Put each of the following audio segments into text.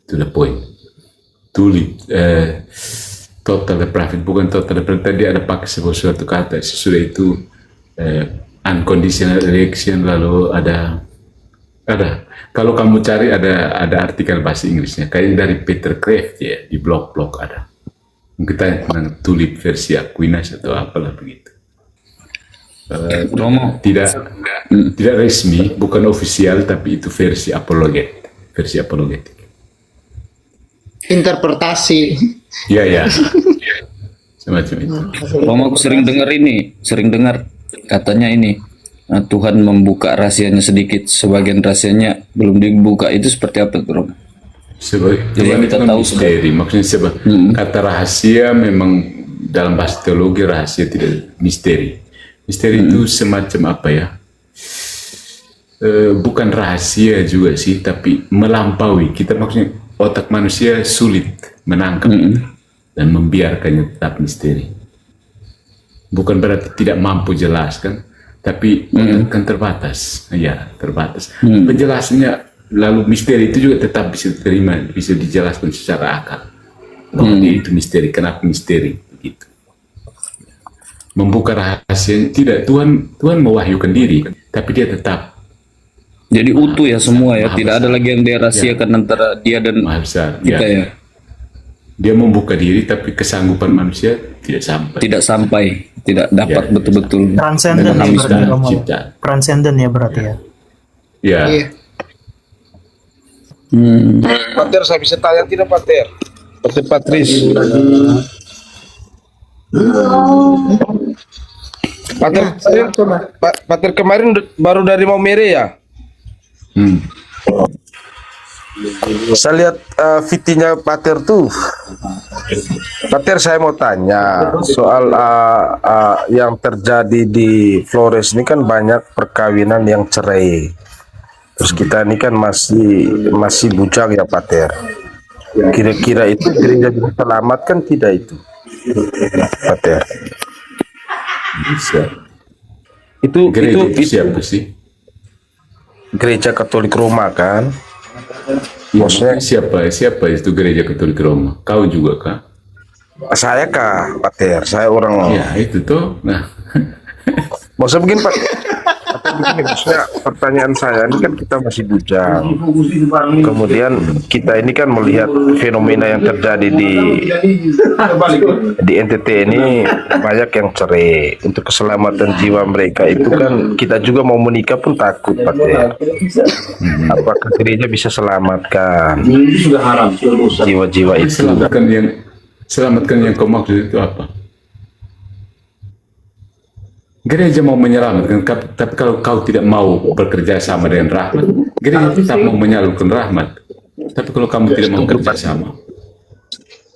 To the point. Tulip, total depraved, bukan total depraved. Tadi ada pakai suatu kata, sesudah itu unconditional election, lalu ada. Kalau kamu cari ada artikel bahasa Inggrisnya, kayak dari Peter Kraft ya, di blog-blog ada. Mungkin tanya tentang tulip versi Aquinas atau apalah begitu. Tidak resmi, bukan ofisial, tapi itu versi apologetik. Interpretasi. Ya. Semacam itu. Romo, aku sering dengar katanya ini, Tuhan membuka rahasianya sedikit, sebagian rahasianya belum dibuka. Itu seperti apa tuh, Romo? Jadi kita tahu misteri. Maksudnya kata rahasia memang dalam bahasa teologi rahasia tidak misteri. Misteri itu semacam apa ya? Bukan rahasia juga sih, tapi melampaui. Kita maksudnya otak manusia sulit menangkap dan membiarkannya tetap misteri. Bukan berarti tidak mampu jelaskan, tapi kan terbatas. Ya, terbatas. Penjelasannya lalu misteri itu juga tetap bisa diterima, bisa dijelaskan secara akal. Itu misteri. Kenapa misteri? Begitu. Membuka rahasia tidak, Tuhan mewahyukan diri, tapi dia tetap jadi utuh ya semua ya, tidak ada lagi yang dirahasiakan antara dia dan kita ya. Dia membuka diri, tapi kesanggupan manusia tidak sampai, tidak dapat betul-betul transenden ya berarti. Transenden ya berarti ya. Ya. Pater, saya bisa tanya tidak, Pater? Pater Patris. Pater kemarin baru dari Maumere ya? Saya lihat VT-nya Pater tuh. Pater, saya mau tanya soal yang terjadi di Flores ini, kan banyak perkawinan yang cerai. Terus kita ini kan masih bujang ya, Pater. Kira-kira itu gereja bisa selamatkan tidak itu, Pater? Bisa. Itu siapa sih? Gereja Katolik Roma kan? Maksudnya siapa itu Gereja Katolik Roma? Kau juga kah? Saya kah, Pater? Saya orang. Ya itu tuh. Nah, maksudnya begini, Pak. Begini, maksudnya pertanyaan saya ini kan kita masih bujang. Kemudian kita ini kan melihat fenomena yang terjadi di NTT ini, banyak yang cerai. Untuk keselamatan jiwa mereka itu kan kita juga mau menikah pun takut, Pater. Apakah gereja bisa selamatkan jiwa-jiwa itu? Selamatkan yang kau maksud itu apa? Gereja mau menyelamatkan, tapi kalau kau tidak mau bekerja sama dengan rahmat, gereja tetap mau menyalurkan rahmat. Tapi kalau kamu tidak mau bekerja sama,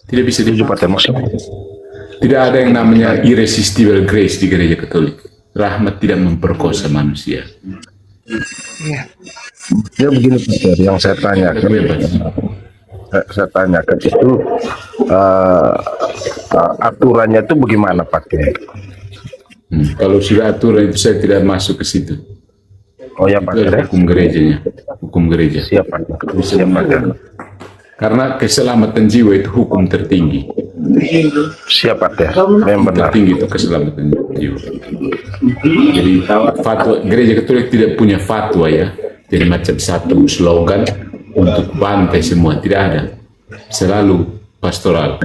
tidak bisa dipakai. Tidak ada yang namanya irresistible grace di gereja Katolik. Rahmat tidak memperkosa manusia. Ya begini, Pater, yang saya tanyakan, itu aturannya itu bagaimana, Pater? Kalau sudah aturan itu saya tidak masuk ke situ. Oh ya, Pak. Hukum gerejanya, hukum gereja. Siapa? Karena keselamatan jiwa itu hukum tertinggi. Siapa teh? Yang benar. Tertinggi itu keselamatan jiwa. Jadi fatwa gereja Katolik tidak punya fatwa ya. Jadi macam satu slogan untuk bantai semua, tidak ada. Selalu pastoral.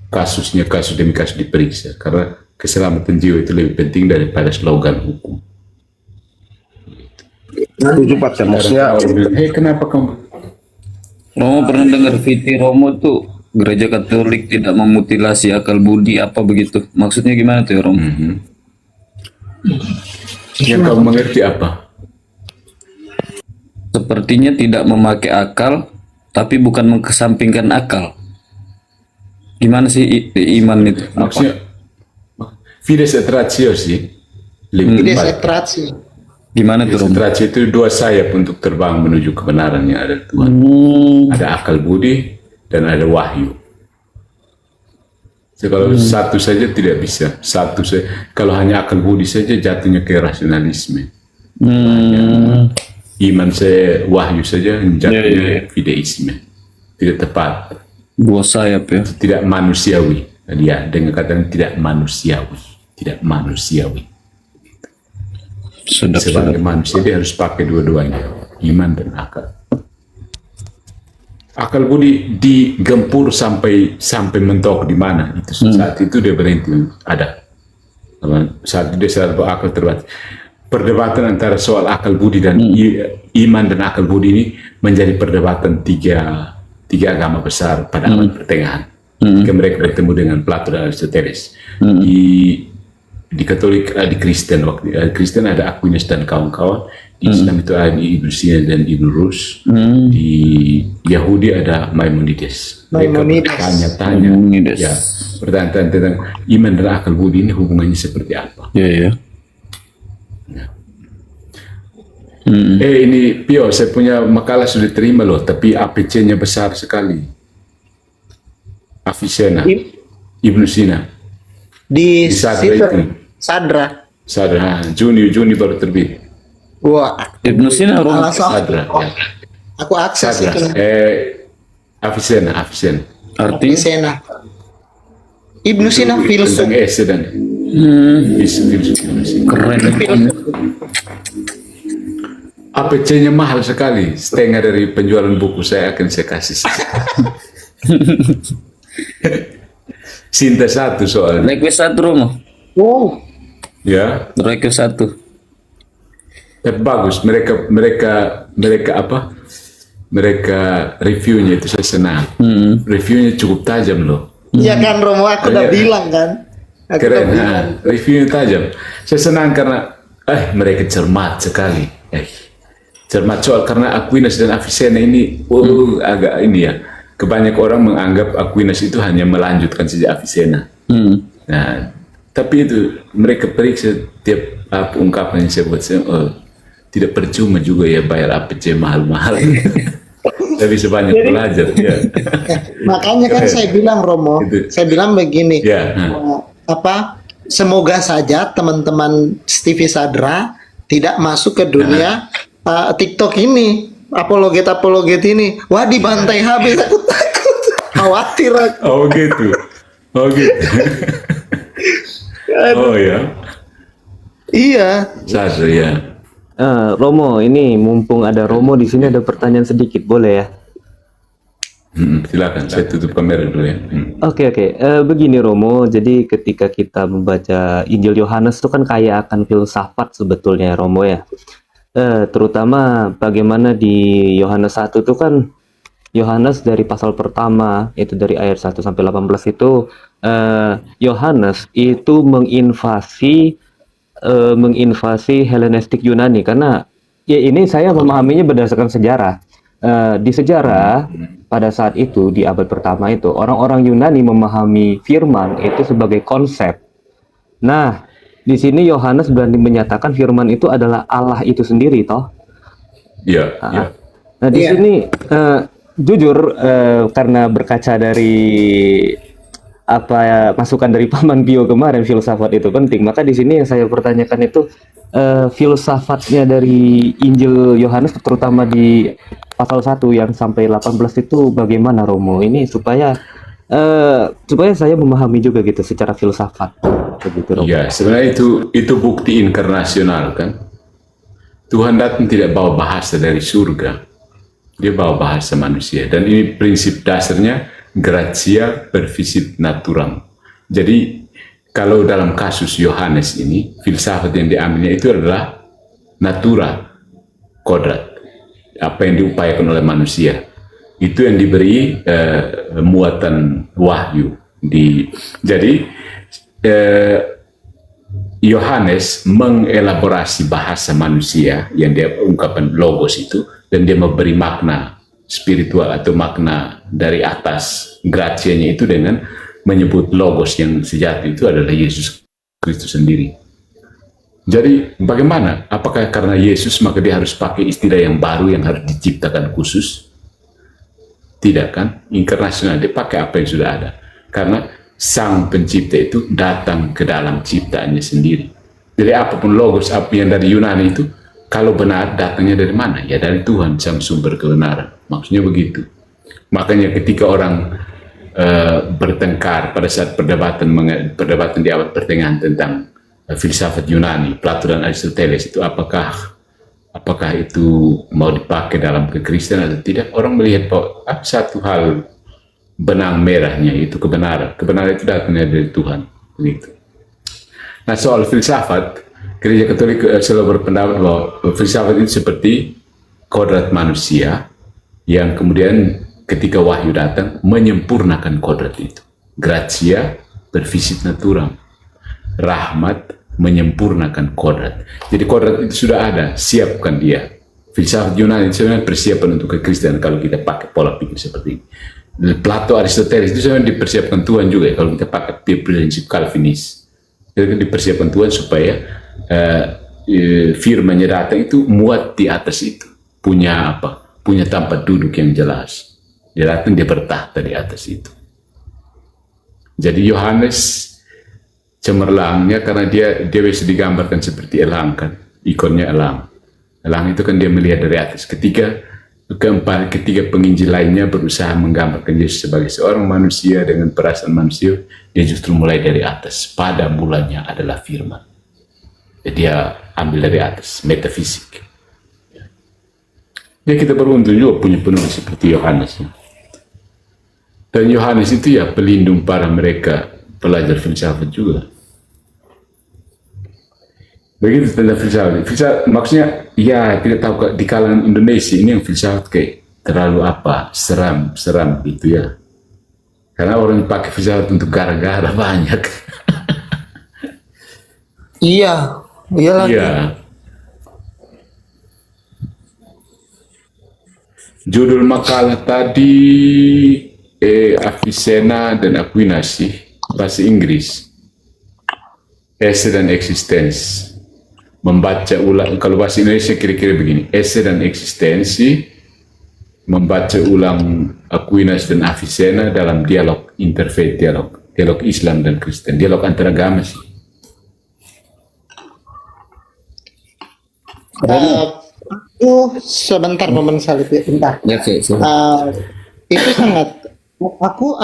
Kasus demi kasus diperiksa karena keselamatan jiwa itu lebih penting daripada slogan hukum. Setuju, Pak. Maksudnya, kenapa kamu? Romo pernah dengar VT Romo tuh gereja Katolik tidak memutilasi akal budi apa begitu? Maksudnya gimana tuh ya, Romo? Yang kamu mengerti apa? Sepertinya tidak memakai akal, tapi bukan mengesampingkan akal. Gimana sih iman itu? Maksudnya fides et ratio sih. Fides et ratio. Gimana tuh, Romo? Ratio itu dua sayap untuk terbang menuju kebenaran yang ada Tuhan. Ada akal budi dan ada wahyu. So, kalau satu saja tidak bisa. Kalau hanya akal budi saja jatuhnya ke rasionalisme. Iman saya, wahyu saja jatuhnya fideisme. tidak tepat, Buah sayap ya. tidak manusiawi. Dia dengan kata tidak manusiawi, tidak manusiawi. Sedap, Sebagai sedap. manusia dia harus pakai dua-duanya, iman dan akal. Akal budi digempur sampai mentok di mana itu saat itu dia berhenti ada. Saat itu dia sadar bahwa akal terbatas. Perdebatan antara soal akal budi dan iman dan akal budi ini menjadi perdebatan tiga agama besar pada abad pertengahan. Ketika mereka bertemu dengan Plato dan Aristoteles. Di Katolik, di Kristen waktu Kristen ada Aquinas dan kawan-kawan. Di Islam itu ada Ibnu Sina dan Ibnu Rus. Di Yahudi ada Maimonides. Mereka bertanya-tanya, Maimonides. ya, pertanyaan tentang iman dan akal budi ini hubungannya seperti apa? Ya, ya. Ini Pio, saya punya makalah sudah terima loh, tapi APC-nya besar sekali. Avicenna, Ibnu Sina. Di Sadra situ itu. Sadra. Juni baru terbit. Gua Ibnu Sina langsung Sadra, ya. aku akses Sadra. itu. Avicenna. artinya Sena. Ibnu Sina filsuf. Tentang ese dan filsuf Ibnu Sina. keren. APC-nya mahal sekali, setengah dari penjualan buku saya akan saya kasih. Sinta satu soalnya, Request 1 Romo. Wow. ya. Request 1. Tapi bagus, mereka apa? Mereka reviewnya itu saya senang. Reviewnya cukup tajam loh. Iya kan Romo, aku udah Iya. bilang kan. Aku udah Keren, bilang. reviewnya tajam. Saya senang karena mereka cermat sekali. Cermat soal karena Aquinas dan Avicenna ini agak ini ya. Kebanyakan orang menganggap Aquinas itu hanya melanjutkan saja Avicenna. Nah, tapi itu mereka periksa tiap ungkapan yang saya buat, tidak percuma juga ya bayar APC mahal-mahal. Tapi sebanyak belajar. Ya. Makanya kan Keren. saya bilang Romo, Itu. saya bilang begini. Ya, Semoga saja teman-teman Stevie Sadra tidak masuk ke dunia TikTok ini, apologet ini. Wah, dibantai habis, aku takut, khawatir aku. Oh gitu. Oh ya, Iya, Sadra ya. Romo, ini mumpung ada Romo di sini ada pertanyaan sedikit, boleh ya? Silakan, saya tutup kamera dulu ya. Oke. Begini Romo, jadi ketika kita membaca Injil Yohanes itu kan kaya akan filsafat sebetulnya Romo ya. Terutama bagaimana di Yohanes 1 itu kan Yohanes dari pasal pertama itu dari ayat 1 sampai 18 itu Yohanes itu menginvasi Helenistik Yunani karena ya ini saya memahaminya berdasarkan sejarah. Di sejarah pada saat itu di abad pertama itu orang-orang Yunani memahami firman itu sebagai konsep. Nah, di sini Yohanes berani menyatakan firman itu adalah Allah itu sendiri toh. Iya. Nah, di Iya. sini jujur karena berkaca dari masukan dari Paman Pio kemarin filsafat itu penting, maka di sini yang saya pertanyakan itu filsafatnya dari Injil Yohanes terutama di pasal 1 yang sampai 18 itu bagaimana Romo? Ini supaya saya memahami juga gitu secara filsafat begitu Romo. Iya, sebenarnya itu bukti inkarnasional kan. Tuhan datang tidak bawa bahasa dari surga, dia bawa bahasa manusia. Dan ini prinsip dasarnya gratia perficit naturam. Jadi kalau dalam kasus Yohanes ini filsafat yang diambilnya itu adalah natura, kodrat, apa yang diupayakan oleh manusia. Itu yang diberi muatan wahyu. Jadi Yohanes mengelaborasi bahasa manusia yang dia ungkapkan logos itu, dan dia memberi makna spiritual atau makna dari atas gratianya itu dengan menyebut logos yang sejati itu adalah Yesus Kristus sendiri. Jadi bagaimana? Apakah karena Yesus maka dia harus pakai istilah yang baru yang harus diciptakan khusus? Tidak kan? Inkarnasional, dia pakai apa yang sudah ada. Karena Sang Pencipta itu datang ke dalam ciptaannya sendiri. Jadi apapun logos apa yang dari Yunani itu, kalau benar datangnya dari mana? Ya dari Tuhan, Sang Sumber Kebenaran. Maksudnya begitu. Makanya ketika orang bertengkar pada saat perdebatan di abad pertengahan tentang filsafat Yunani, Plato dan Aristoteles itu apakah itu mau dipakai dalam kekristenan atau tidak, orang melihat bahwa satu hal benang merahnya itu kebenaran itu datangnya dari Tuhan, begitu. Nah, soal filsafat, Gereja Katolik selalu berpendapat bahwa filsafat itu seperti kodrat manusia yang kemudian ketika wahyu datang menyempurnakan kodrat itu. Gratia bervisit naturam, rahmat menyempurnakan kodrat. Jadi kodrat itu sudah ada, siapkan dia. Filsafat Yunani itu sebenarnya persiapan untuk kekristenan kalau kita pakai pola pikir seperti ini. Plato, Aristoteles itu sebenarnya dipersiapkan Tuhan juga ya, kalau kita pakai prinsip Calvinis. Itu dipersiapkan Tuhan supaya firman-Nya datang itu muat di atas itu. Punya apa? Punya tempat duduk yang jelas. Dia datang, dia bertahta di atas itu. Jadi Yohanes cemerlangnya karena dia bisa digambarkan seperti elang kan, ikonnya elang. Elang itu kan dia melihat dari atas. Ketika penginjil lainnya berusaha menggambarkan Yesus sebagai seorang manusia dengan perasaan manusia, dia justru mulai dari atas. Pada mulanya adalah firman. Jadi dia ambil dari atas, metafisik. Ya kita beruntung juga punya penulis seperti Yohanes. Dan Yohanes itu ya pelindung para mereka pelajar filsafat juga. Begitu tentang filsafat. Maksudnya ya tidak tahu di kalangan Indonesia ini yang filsafat kayak terlalu seram gitu ya. Karena orang pakai filsafat untuk gara-gara banyak. Iya lagi. Iya. Judul makalah tadi Avicenna dan Aquinas bahasa Inggris. Esse dan eksistensi. Membaca ulang, kalau bahasa Indonesia kira-kira begini, esse dan eksistensi, membaca ulang Aquinas dan Avicenna dalam dialog interfaith, dialog Islam dan Kristen, dialog antar agama sih. Sebentar momen salib ya, bentar. Ya, Itu sangat aku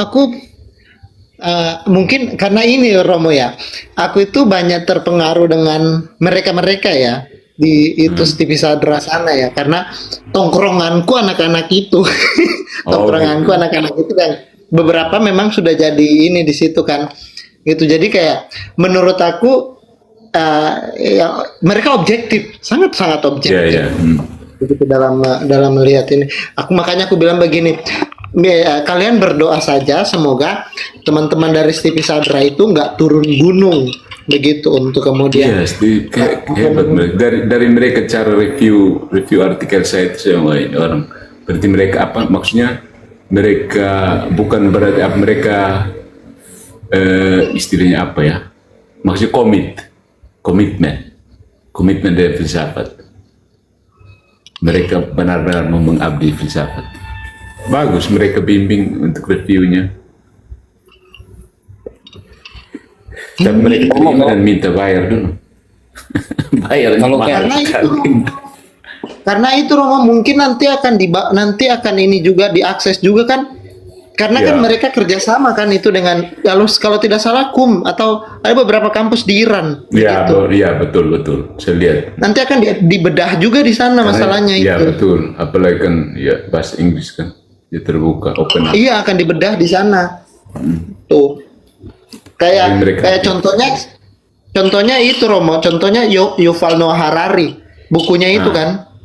mungkin karena ini Romo ya, aku itu banyak terpengaruh dengan mereka ya di itu TV Sadra sana ya, karena tongkronganku anak-anak itu tongkronganku anak-anak itu kan beberapa memang sudah jadi ini di situ kan gitu. Jadi kayak menurut aku ya, mereka objektif, sangat objektif. Begitu dalam melihat ini. Makanya aku bilang begini, kalian berdoa saja semoga teman-teman dari TV Sadra itu nggak turun gunung begitu untuk kemudian. Yes, hebat dari mereka cara review artikel saya itu orang. Berarti mereka apa maksudnya? Mereka bukan berarti mereka istilahnya apa ya? Maksudnya komitmen dari filsafat. Mereka benar-benar mau mengabdi filsafat. Bagus mereka bimbing untuk reviewnya. Dan mereka terima dan minta bayar dulu. Bayar kalau karena itu Romo mungkin nanti akan ini juga diakses juga kan. Karena kan mereka kerjasama kan itu dengan kalau tidak salah atau ada beberapa kampus di Iran. Iya betul. Saya lihat. Nanti akan dibedah juga di sana masalahnya itu. Iya betul. Apalagi kan ya bahasa Inggris kan dia terbuka open. Iya akan dibedah di sana. Tuh. Kayak contohnya itu Romo. Contohnya Yuval Noah Harari. Bukunya itu kan.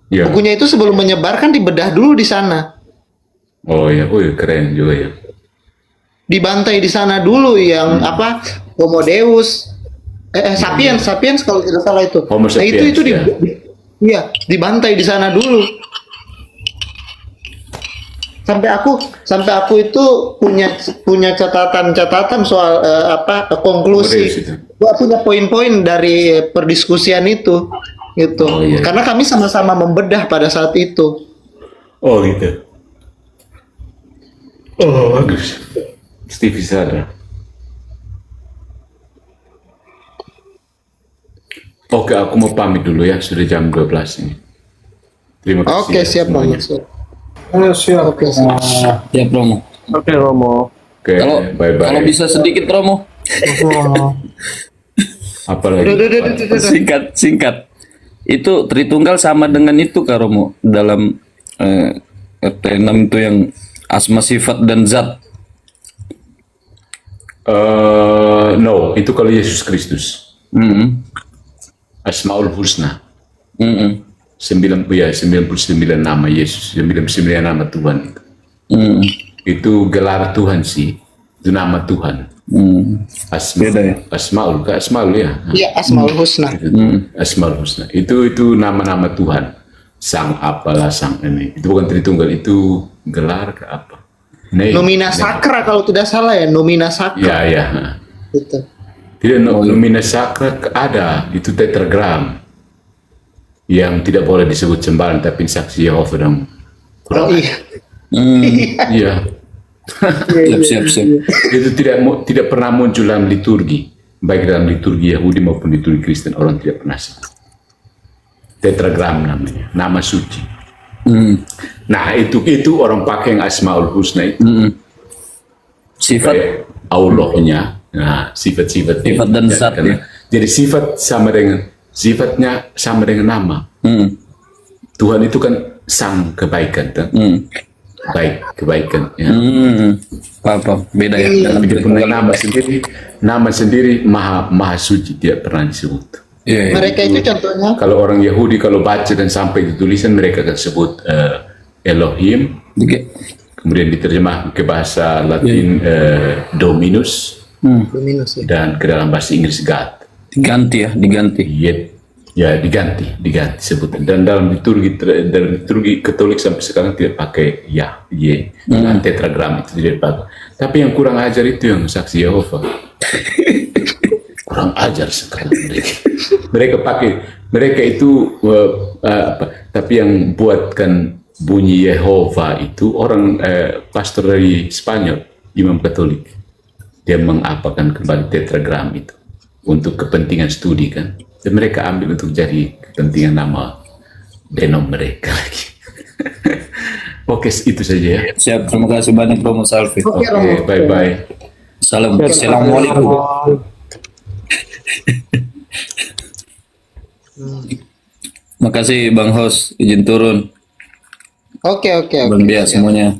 Iya. Bukunya itu sebelum menyebarkan dibedah dulu di sana. Oh ya, keren juga ya. Dibantai di sana dulu yang Homo Deus, Sapiens kalau tidak salah itu. Homo sapiens, itu dibantai di sana dulu. Sampai aku itu punya catatan soal konklusi. Gua punya poin-poin dari perdiskusian itu gitu. Oh, iya. Karena kami sama-sama membedah pada saat itu. Oh gitu. Oh bagus. TV Sadra. Oke, aku mau pamit dulu ya, sudah jam 12 ini. Terima kasih. Oke, siap Bang. Oke, siap. Ya Romo. Oke Romo. Oke, Kalau bye-bye. kalau bisa sedikit Romo. Apalagi? Udah. Singkat. Itu Tritunggal sama dengan itu Kak Romo dalam RT6 itu yang asma, sifat dan zat. No, itu kalau Yesus Kristus. Mm-mm. Asmaul Husna. Mm-mm. 99 nama Yesus, 99 nama Tuhan. Mm-mm. Itu gelar Tuhan sih. Itu nama Tuhan. Mm. Beda ya? Asmaul ya. Iya, Asmaul Husna. Asmaul Husna. Itu nama-nama Tuhan. Sang apalah sang ini. Itu bukan Tritunggal, itu gelar ke apa? Nomina Sacra kalau tidak salah ya, Nomina Sacra. Ya. Gitu. Tidak, nomina sacra ada, itu tetragram yang tidak boleh disebut sembarang, tapi saksi Yehova dong. Oh iya. Iya. Siap. Itu tidak pernah muncul dalam liturgi, baik dalam liturgi Yahudi maupun liturgi Kristen, orang tidak pernah sebut. Tetragram namanya, nama suci. Nah itu orang pakai yang Asmaul Husna itu. Sifat Kayak Allahnya, nah sifat-sifat dan zat ya. Jadi sifatnya sama dengan nama. Tuhan itu kan sang kebaikan, kan? Baik kebaikan. Ya. Apa beda ya dalam Dia punya nama sendiri maha suci, tidak pernah disebut. Iya. Mereka itu contohnya. Kalau orang Yahudi kalau baca dan sampai di tulisan mereka akan sebut Elohim, kemudian diterjemah ke bahasa Latin Dominus, Dominus ya. dan ke dalam bahasa Inggris God. Diganti. Ya diganti sebutan. Dan dalam liturgi Katolik sampai sekarang tidak pakai dengan tetragram itu tidak pakai. Tapi yang kurang ajar itu yang saksi Yehova. Kurang ajar sekali mereka itu tapi yang buatkan bunyi Yehova itu orang pastor dari Spanyol, imam Katolik. Dia mengapakan kembali tetragram itu untuk kepentingan studi kan, dan mereka ambil untuk jadi kepentingan nama denom mereka lagi. Oke, itu saja ya. Siap, terima kasih banyak Romo Salvi. Oke, Romo. Oke, bye. Assalamualaikum. Makasih Bang Hos, izin turun. Oke. Bang Bia semuanya.